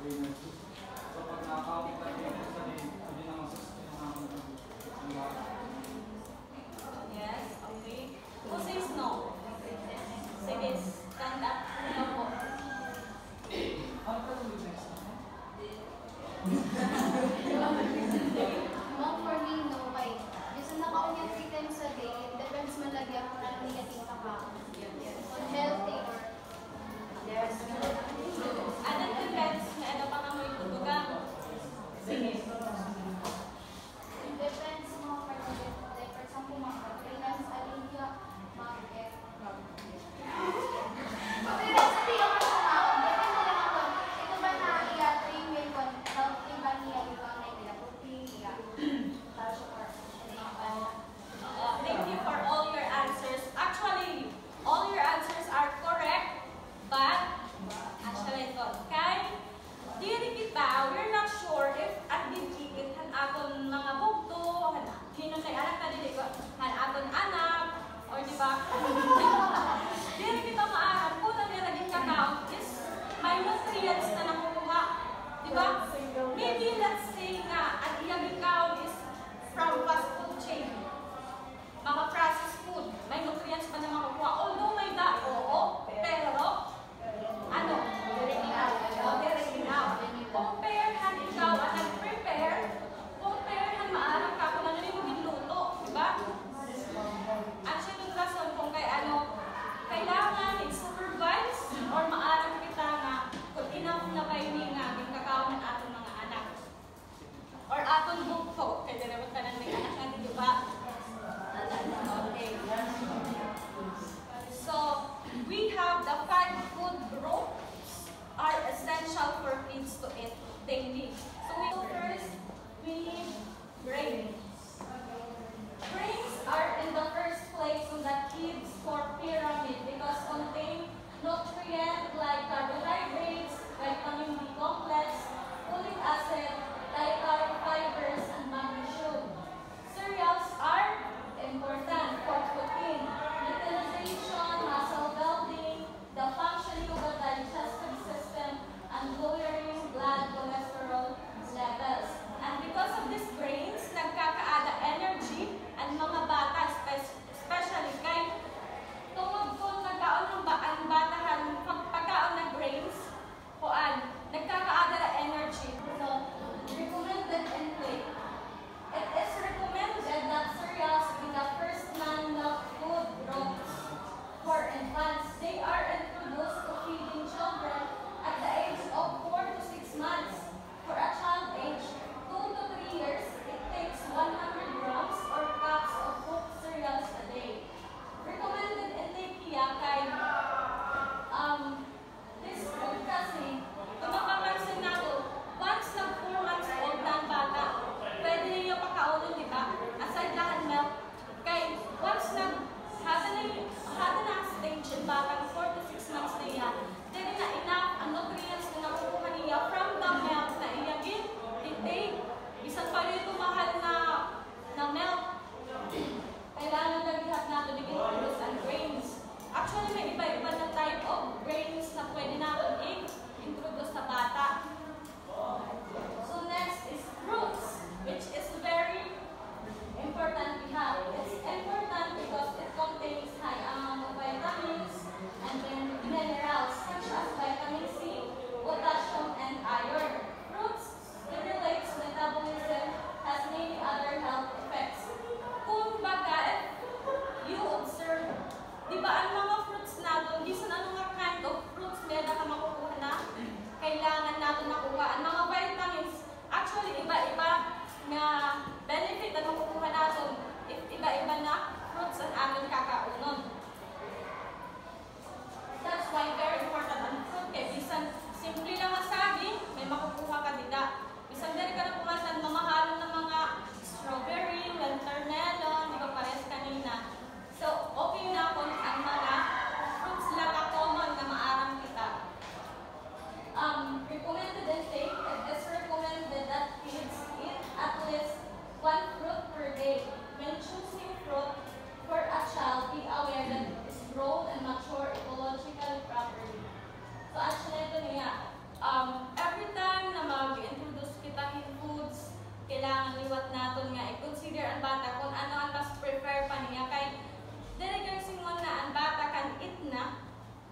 So pag nakakawin ka rin sa hindi na masustain ang Yes, okay. Who says no? Sige, stand up. No po. Ano pa yung next? Mom, for me, no. Kay, gusto na ako niya 3 times a day. Depends man lagi ako na niyating ka pa. Healthy or... Yes. Ano depends? May ano pa nga mo ito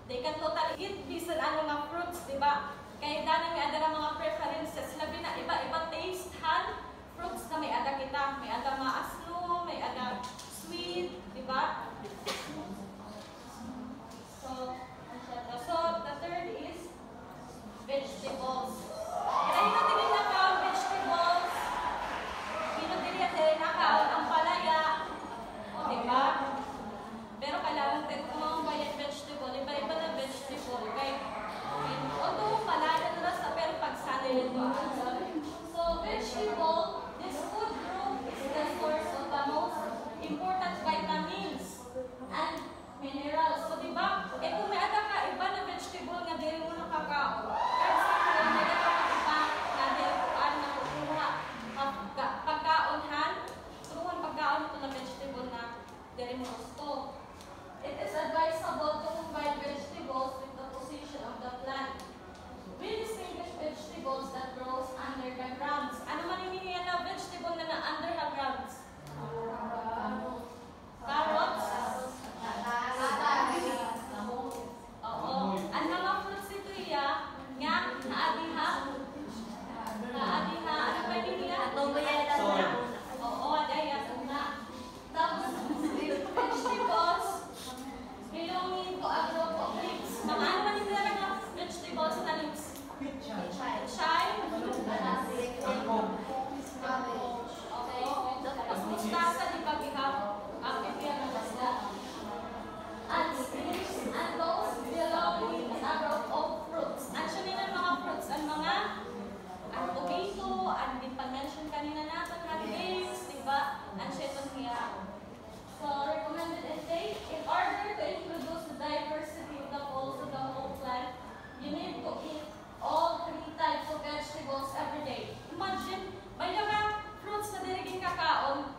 They can totally eat bisan ang mga fruits, di ba? Kaya dahil may ada mga preferences, labi na iba-iba taste han fruits na may ada kita. May ada mga asno, may ada sweet, di ba? So the third is vegetables. Kaya yun din nakaw vegetables. Yun din nakaw ang palaya. O, di ba? Pero kailangan tayo kung mga vegetable, iba-iba na vegetable. Kaya, although palaya na sa pero pagsanay nito. So, vegetable, this food group is the source of the most important vitamins and minerals. So, di ba? Kung may ada ka, iba na vegetable nga dili mo nakakao. Kahit sa kaya, may ada ka iba na dili ko na kukuha. Pagkaonhan, turuhan pagkaon ito na vegetable na dili mo gusto. It is advisable to combine vegetables with the position of the plant. We distinguish vegetables that grows under the grounds. Ano man yung hinihingi na vegetable na under the grounds? Carrots? Oo. Ang mga fruits ito iya, nga, naadiha. Naadiha. Ano ba yung hinihingi? Oo, adaya. Tapos, vegetables, belonging to a group of leaves. Mga ano man yung mga vegetables na leaves? Chai? Okay. Tapos, mustasa, di ba, bihap? Ang pipiyan ng masla. And leaves and those belonging to a group of fruits. Actually, ng mga fruits, ang mga ang tomato, ang din pag-mention kanina natin, ang grapes, di ba? Ang shetong hiya. So, recommended intake, in order to introduce the diversity of the pulse of the whole plant, you need to eat all 3 types of vegetables every day. Imagine, may mga fruits na diriging kakaon.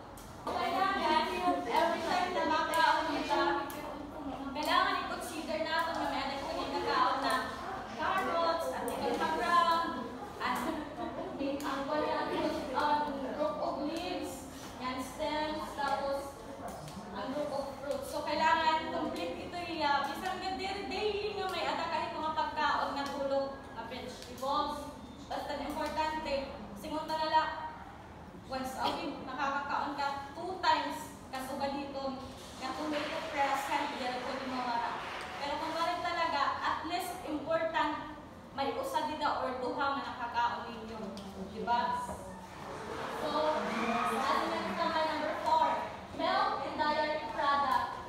Kailangan, every time na makaon kita, kailangan i-consider natin na may anak ko yung kakaon na carrots, at ground, at ang group of leaves, and stems, tapos ang group of fruits. So, kailangan complete ito iya. Bisang nga daily nga may ada kahit mga pagkaon na tulog, na vegetables. Basta importante, singon na nala, once a week, nakakakaon ka 2 times kasuga dito, na tomato present, dyan po di mawara. Pero kung marin talaga, at least important, may usa dida or duha nga nakakaon ninyo. Diba? So, atin na number 4. Milk and dairy product.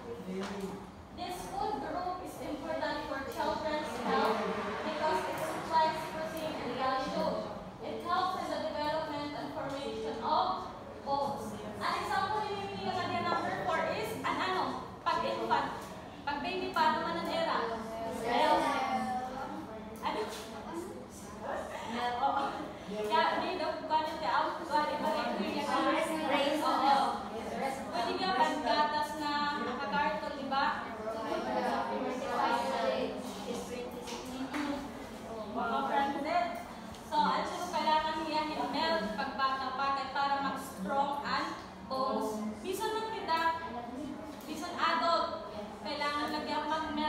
This food group is important for children's health because it supplies protein and calcium. It helps in the development and formation of bones. An example yung number 4 is an ano? Pag-infant. Pag-baby pa, ano man ang era? Milk. Ano? Oo. Kaya, hindi daw ba natin out? Bali ba rin yung race? Oo. Pwede ka pag-gatas na nakakarton, di ba? Mga branded. So, ano siya kailangan niya yung milk pagbata pa para mag-strong and bones. Bisan man kita, bisan adult, kailangan lagyan mag-milk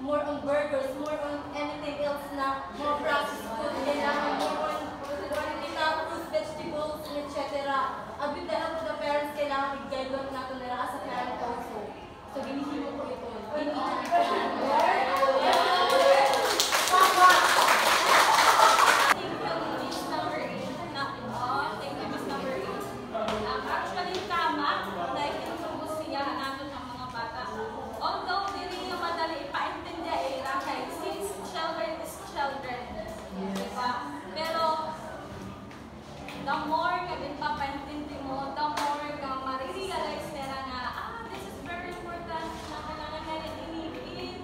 more on burgers, more on anything else na more processed food, kailangan more on enough fruits, vegetables, etc. With the help of the parents, kailangan i-guide natin nila as a parent also. So, ginihimo ko ito. Actually, tama, dahil tinutubos siya natin ng mga bata. Although, hindi yung madali ipaintindi kay since children is children. Diba? Pero, the more ka din papaintindi mo, the more ka marirealize nila na, this is very important na kailangan natin inipit.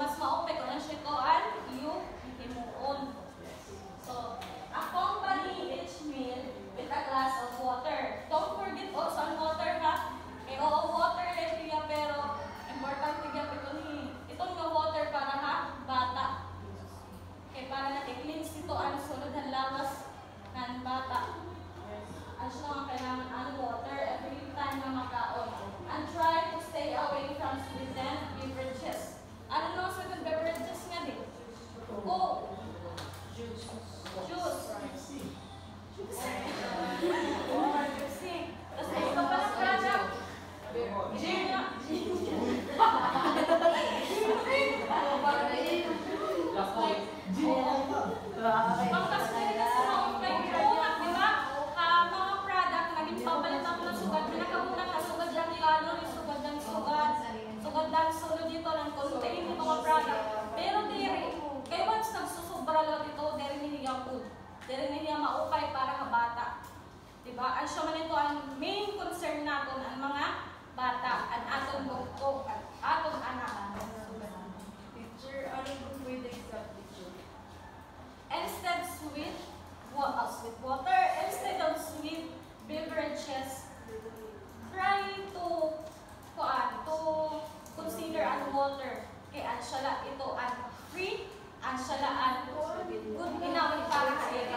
mas maupay ko na siya itoan, you himuon. So, accompany each meal with a glass of water. Don't forget also ang water ha. Oo, water area pero importante gyud itong nga water para ha bata. Kay para na i-cleanse ito ang sulod ng lawas ng bata. Ano siya nga kailangan ang water every time na makaon. And try to stay away from sweetened beverages. Ano no sweetened beverages nga din? Coke. Juice. Tapos may iba pa na product. Pangkaswerte kasi maupay product, di ba? Mga product, naging papalit ako ng sugat. Pinakabunan na sugat lang calories, sugat lang sugat. Sugat lang sulod dito ng contain ng mga product. Pero diri, kaya once nagsusubra lang dito, diri niya food. Diri niya maupay para ka bata. Diba? Ang siya man ito ang main concern natin ang mga bata, ang atong bukog, at atong anak. Teacher, ano yung way the exact teacher? Instead sweet water, instead of sweet beverages, try to consider ang water. Kaya ang syala ito ang free, ang syala ang good enough para sa iyo.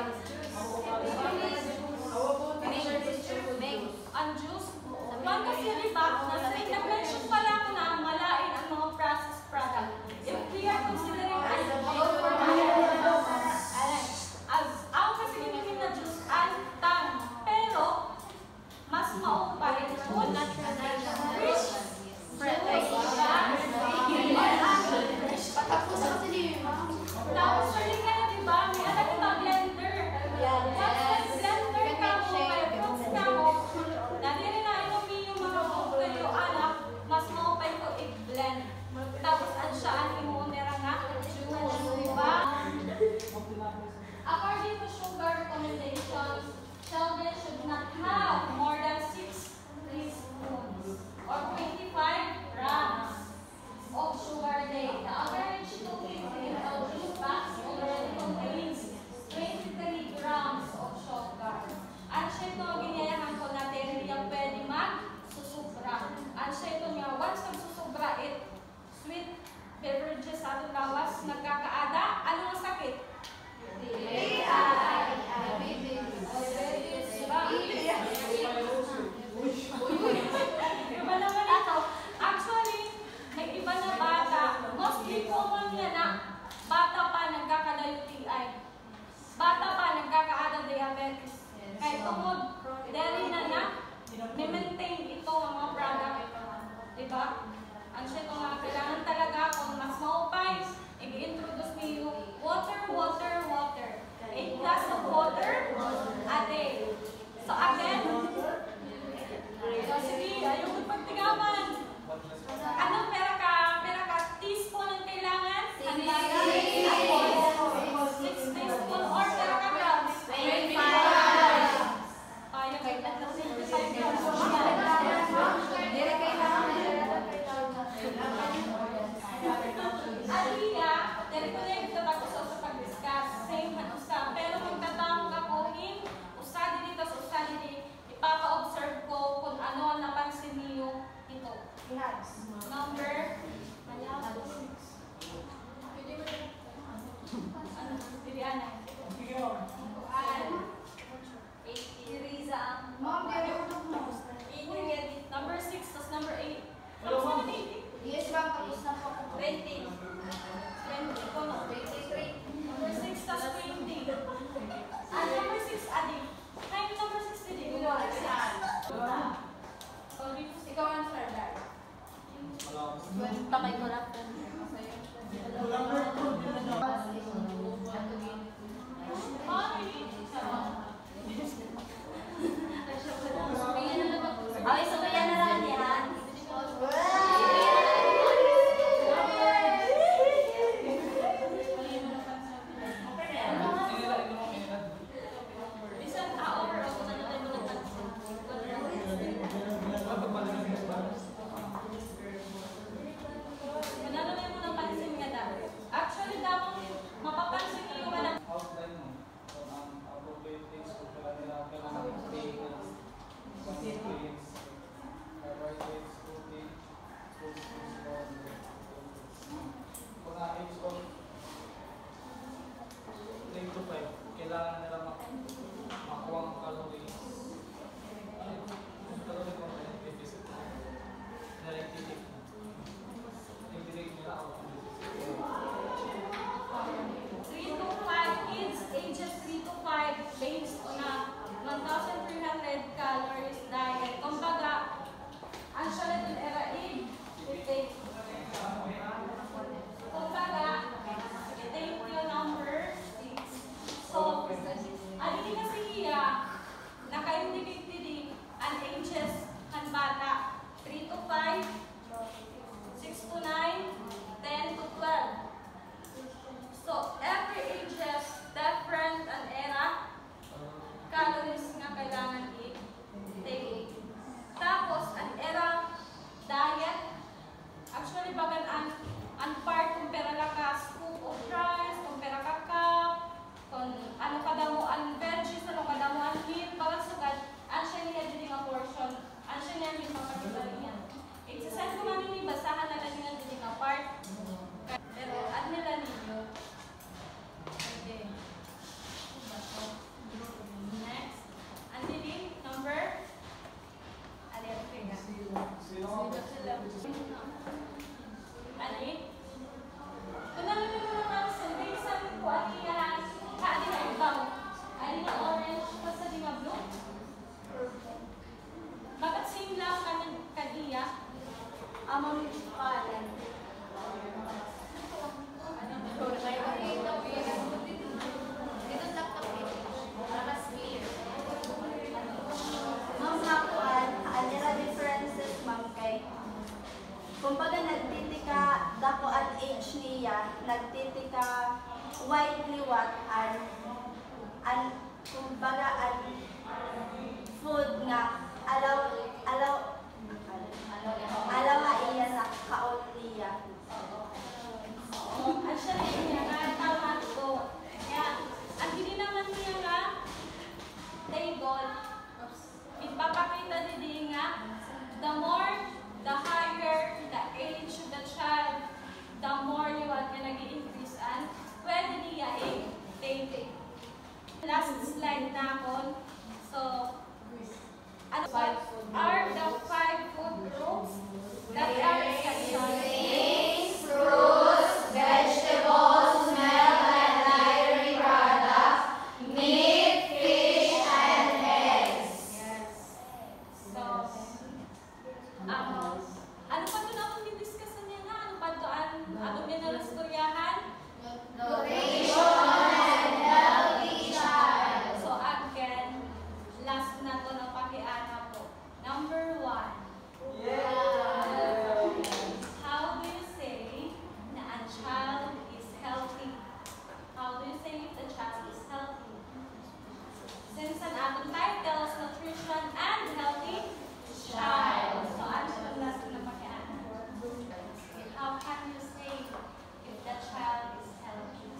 Ang juice, one kasi diba, nag-mention pala ako na malain ang mga processed product. If we are considering as ako kasi ginihin na juice, ang tang, pero mas maupay kung rich tapos pwede ka na diba, may alam ito blender. Once blender ka mo, may fruits ka mo, nadiri na inumi yung mga fruit kayo, anak, mas maupay ko i-blend. Tapos ang siya, ang imuunera nga, juice, diba? According to sugar recommendations, children should not have more than 6 teaspoons or 25 grams of sugar a day. The average 250 juice box already contains 23 grams of sugar. At siya ito, ginayahan ko na niya pwede mag-susubra. At siya ito niya, once nagsusubra, sweet beverages sa atong lawas, nagkakaada, ano ang sakit? Iba naman ito. Actually, may iba na bata. Mostly common yan na bata pa nagkakada-UTI. Bata pa nagkakaada diabetes. Kahit tungod, dahil na may-maintain ito ang mga product. Diba? Ang siya ito nga, kailangan talaga kung mas maupay, i-introduce niyo water. A glass of water a day. So again, sige, ayaw mo pagtigaman. Anong pera ka? Teaspoon ang kailangan? 6 teaspoon or pera ka grams? 25. Ayaw kayo na 25 grams. Aliya, nagtitika widely what kumbaga food nga alaw iya sa kaon niya. At siya rin niya nga, tama ko. Kaya, ang hindi naman niya nga, table, ipapakita din nga, the more, the higher the age of the child, the more you want na nag-i-increase an, pwede niya table. Last slide na ako. So, ano are the 5 food groups that are essential? Fruits, vegetables, milk, and dairy products, meat, fish, and eggs. Yes. So, ano pa doon akong didiscussan niya na? Ano pa doon? Atong ginarastoryahan? Nutrition and healthy child. So, again, last na to na pakiana po. Number 1. How do you say na a child is healthy? How do you say if the child is healthy? Since an atong title is nutrition and healthy child. So, ano yung last na pakiana? How can you say if the child is healthy?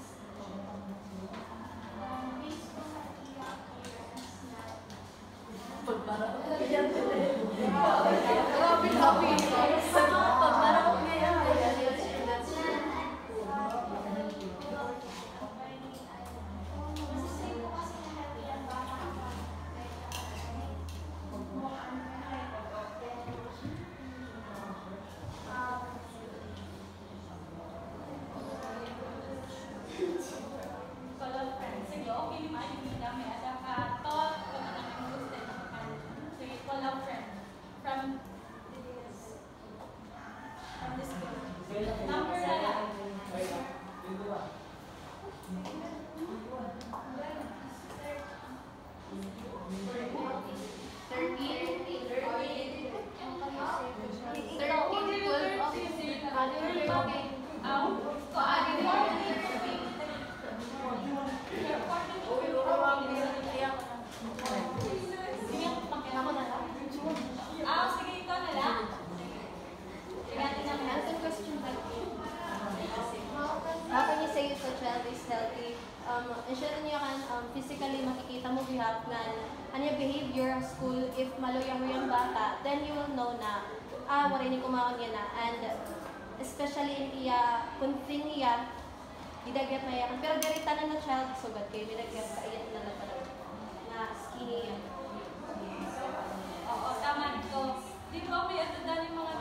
Kalau friends, sige, okay ni Marimina, may ada ka thought, kung ano ang gusto naman. Sige, kalau friend, from this school. Number na lang. Sige, ikaw na lang. Tingnan namin. How can you say if a child is healthy? Ensure niyo kan physically makikita mo bihap nga anya behavior ang school if maluyang mo yung bata, then you will know na wala ni kumaon niya na, and especially in iya kunting iya gidagyat na yakan pero diri tanan na child sugat kay gidagyat ka iya na na skinny yan. Oo, tama ito. Di ba may ito dali mga